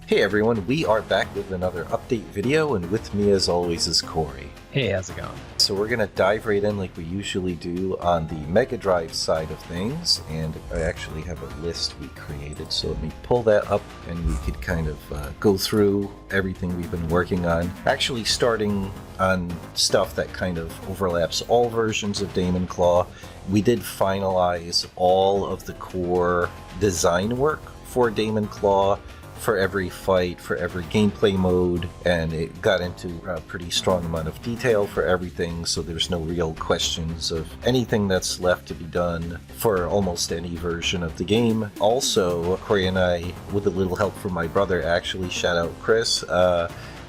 Hey everyone, we are back with another update video, and with me as always is Corey. Hey, how's it going? So we're going to dive right in like we usually do on the Megadrive side of things, and I actually have a list we created, so let me pull that up and we could kind of go through everything we've been working on. Actually starting on stuff that kind of overlaps all versions of DaemonClaw. We did finalize all of the core design work for DaemonClaw, for every fight, for every gameplay mode, and it got into a pretty strong amount of detail for everything, so there's no real questions of anything that's left to be done for almost any version of the game. Also, Corey and I, with a little help from my brother, actually, shout out Chris,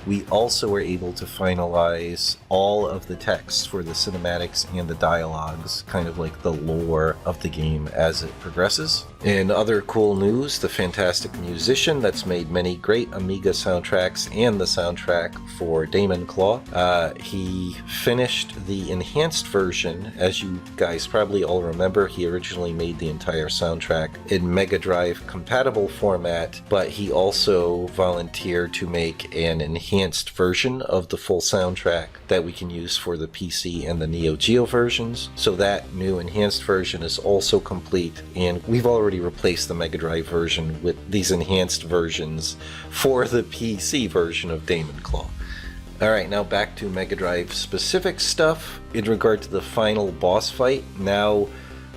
we also were able to finalize all of the text for the cinematics and the dialogues, kind of like the lore of the game as it progresses. In other cool news, the fantastic musician that's made many great Amiga soundtracks and the soundtrack for DaemonClaw, he finished the enhanced version. As you guys probably all remember, he originally made the entire soundtrack in Megadrive compatible format, but he also volunteered to make an enhanced version of the full soundtrack that we can use for the PC and the Neo Geo versions. So that new enhanced version is also complete, and we've already replaced the Megadrive version with these enhanced versions for the PC version of DaemonClaw. Alright, now back to Megadrive specific stuff. In regard to the final boss fight, now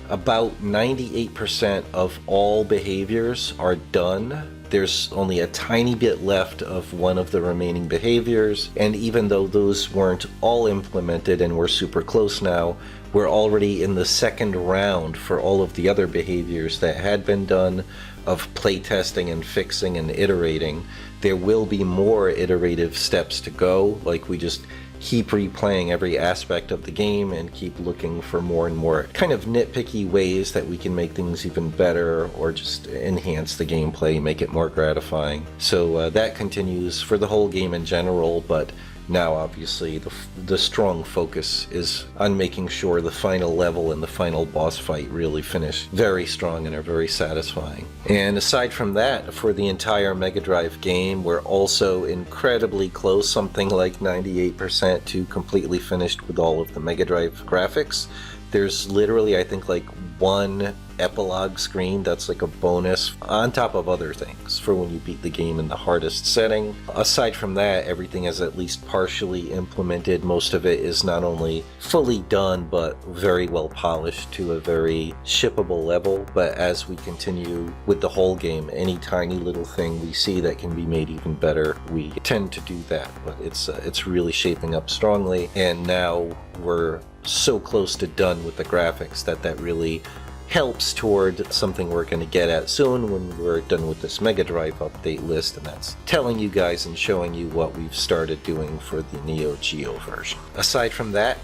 about 98% of all behaviors are done. There's only a tiny bit left of one of the remaining behaviors, and even though those weren't all implemented and we're super close now, we're already in the second round for all of the other behaviors that had been done of playtesting and fixing and iterating. There will be more iterative steps to go, like we just keep replaying every aspect of the game and keep looking for more and more kind of nitpicky ways that we can make things even better or just enhance the gameplay, make it more gratifying. So that continues for the whole game in general, but now obviously the strong focus is on making sure the final level and the final boss fight really finish very strong and are very satisfying. And aside from that, for the entire Megadrive game, we're also incredibly close, something like 98% to completely finished with all of the Megadrive graphics. There's literally, I think, like one epilogue screen that's like a bonus on top of other things for when you beat the game in the hardest setting. Aside from that, everything is at least partially implemented. Most of it is not only fully done, but very well polished to a very shippable level. But as we continue with the whole game, any tiny little thing we see that can be made even better, we tend to do that. But it's really shaping up strongly, and now we're so close to done with the graphics that really helps toward something we're going to get at soon when we're done with this Megadrive update list, and that's telling you guys and showing you what we've started doing for the Neo Geo version. Aside from that,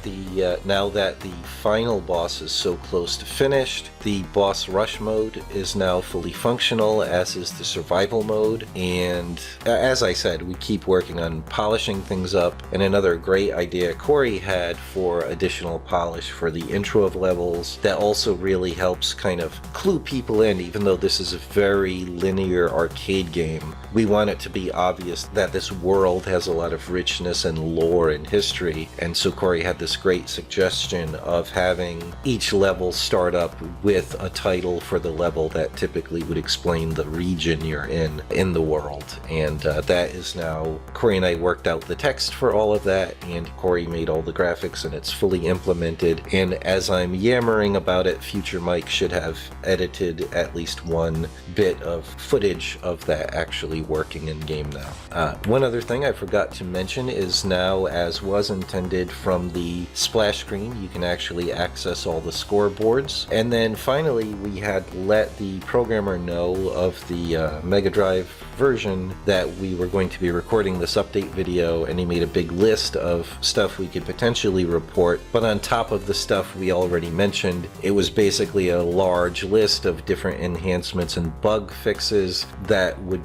now that the final boss is so close to finished, the boss rush mode is now fully functional, as is the survival mode, and as I said, we keep working on polishing things up. And another great idea Corey had for additional polish for the intro of levels that also really helps kind of clue people in. Even though this is a very linear arcade game, we want it to be obvious that this world has a lot of richness and lore and history, and so Corey had this great suggestion of having each level start up with a title for the level that typically would explain the region you're in the world. And that is now, Corey and I worked out the text for all of that, and Corey made all the graphics, and it's fully implemented. And as I'm yammering about it, future Mike should have edited at least one bit of footage of that actually working in game now. One other thing I forgot to mention is now, as was intended from the splash screen, you can actually access all the scoreboards. And then finally, we had let the programmer know of the Megadrive version that we were going to be recording this update video, and he made a big list of stuff we could potentially report. But on top of the stuff we already mentioned, it was basically a large list of different enhancements and bug fixes that would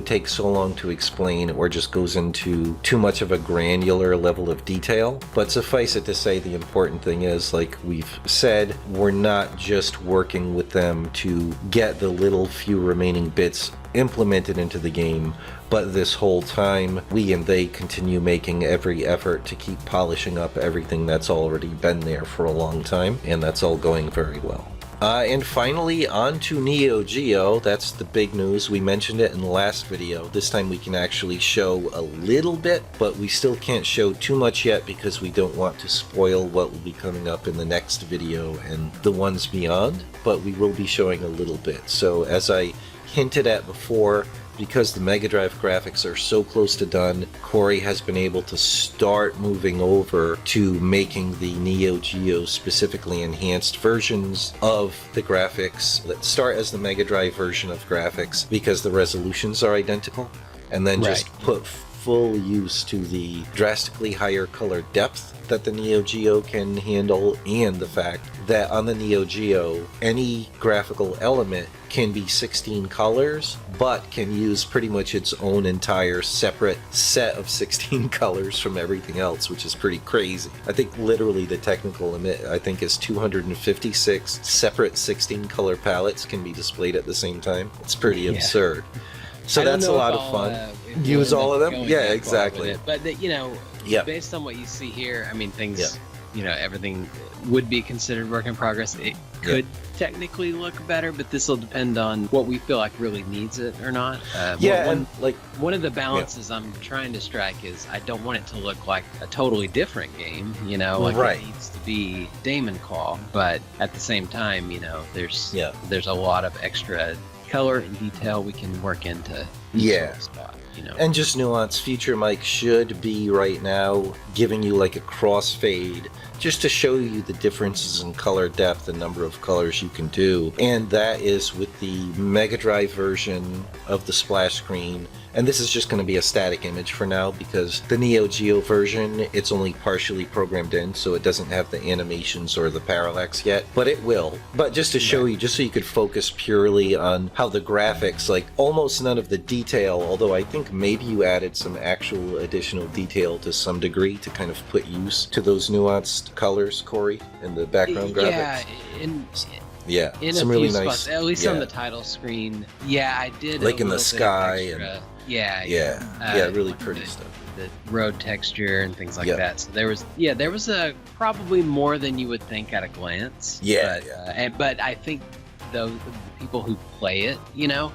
take so long to explain, or just goes into too much of a granular level of detail. But suffice it to say, the important thing is, like we've said, we're not just working with them to get the little few remaining bits implemented into the game, but this whole time we and they continue making every effort to keep polishing up everything that's already been there for a long time, and that's all going very well. And finally, on to Neo Geo. That's the big news. We mentioned it in the last video. This time we can actually show a little bit, but we still can't show too much yet because we don't want to spoil what will be coming up in the next video and the ones beyond, but we will be showing a little bit. So as I hinted at before, because the Megadrive graphics are so close to done, Corey has been able to start moving over to making the Neo Geo specifically enhanced versions of the graphics that start as the Megadrive version of graphics because the resolutions are identical, and then just put full use to the drastically higher color depth that the Neo Geo can handle, and the fact that on the Neo Geo any graphical element can be 16 colors but can use pretty much its own entire separate set of 16 colors from everything else, which is pretty crazy. I think literally the technical limit I think is 256 separate 16 color palettes can be displayed at the same time. It's pretty absurd. So that's a lot of fun. Use all of them? Yeah, exactly. But, you know, based on what you see here, I mean, things, you know, everything would be considered work in progress. It could technically look better, but this will depend on what we feel like really needs it or not. One of the balances I'm trying to strike is I don't want it to look like a totally different game, you know, like it needs to be DaemonClaw, but at the same time, you know, there's a lot of extra color and detail we can work into each spot, you know. And just nuance, Future Mike should be right now giving you like a crossfade just to show you the differences in color depth and number of colors you can do, and that is with the Megadrive version of the splash screen. And this is just going to be a static image for now because the Neo Geo version, it's only partially programmed in, so it doesn't have the animations or the parallax yet, but it will. But just to show you, just so you could focus purely on how the graphics, like almost none of the detail, although I think maybe you added some actual additional detail to some degree to kind of put use to those nuanced colors, Corey, in the background graphics. In some a really few nice spots, at least on the title screen. I did like in the sky and really pretty stuff. The road texture and things like that. So there was a probably more than you would think at a glance. But I think the people who play it, you know,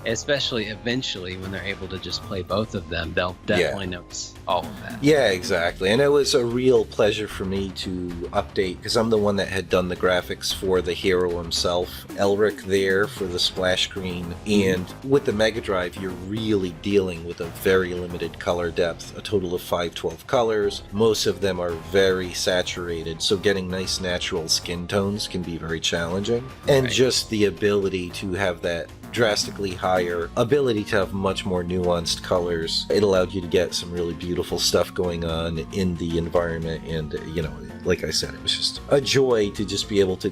especially eventually when they're able to just play both of them, they'll definitely notice all of that. Yeah, exactly. And it was a real pleasure for me to update, because I'm the one that had done the graphics for the hero himself, Elric, there for the splash screen. And with the Megadrive, you're really dealing with a very limited color depth, a total of 512 colors. Most of them are very saturated, so getting nice natural skin tones can be very challenging. And just the ability to have that drastically higher ability to have much more nuanced colors, it allowed you to get some really beautiful stuff going on in the environment. And you know, like I said, it was just a joy to just be able to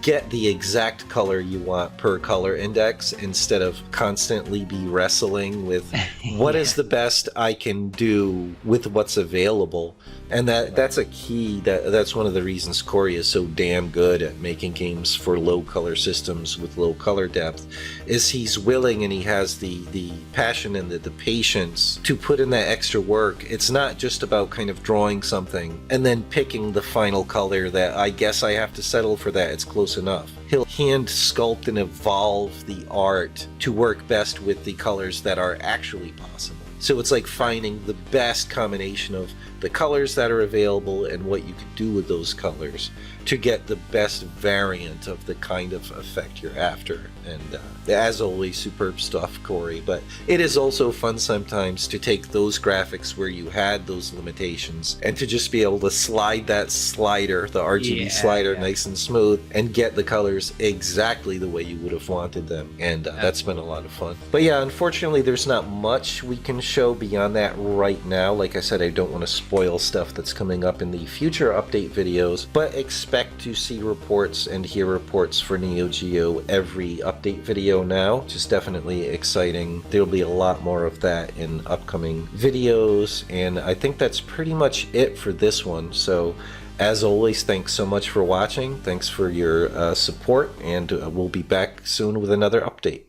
get the exact color you want per color index, instead of constantly be wrestling with what is the best I can do with what's available. And that's a key. That's one of the reasons Corey is so damn good at making games for low color systems with low color depth, is he's willing and he has the passion and the patience to put in that extra work. It's not just about kind of drawing something and then picking the final color that I guess I have to settle for that, it's close enough. He'll hand sculpt and evolve the art to work best with the colors that are actually possible. So it's like finding the best combination of the colors that are available and what you can do with those colors to get the best variant of the kind of effect you're after. And as always, superb stuff, Corey. But it is also fun sometimes to take those graphics where you had those limitations and to just be able to slide that slider, the RGB slider, nice and smooth, and get the colors exactly the way you would have wanted them. And that's been a lot of fun. But yeah, unfortunately, there's not much we can show beyond that right now. Like I said, I don't want to spoil stuff that's coming up in the future update videos, but expect to see reports and hear reports for Neo Geo every update video now, which is definitely exciting. There'll be a lot more of that in upcoming videos, and I think that's pretty much it for this one. So as always, thanks so much for watching. Thanks for your support, and we'll be back soon with another update.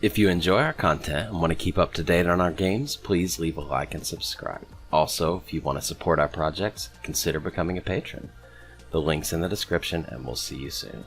If you enjoy our content and want to keep up to date on our games, please leave a like and subscribe. Also, if you want to support our projects, consider becoming a patron. The link's in the description, and we'll see you soon.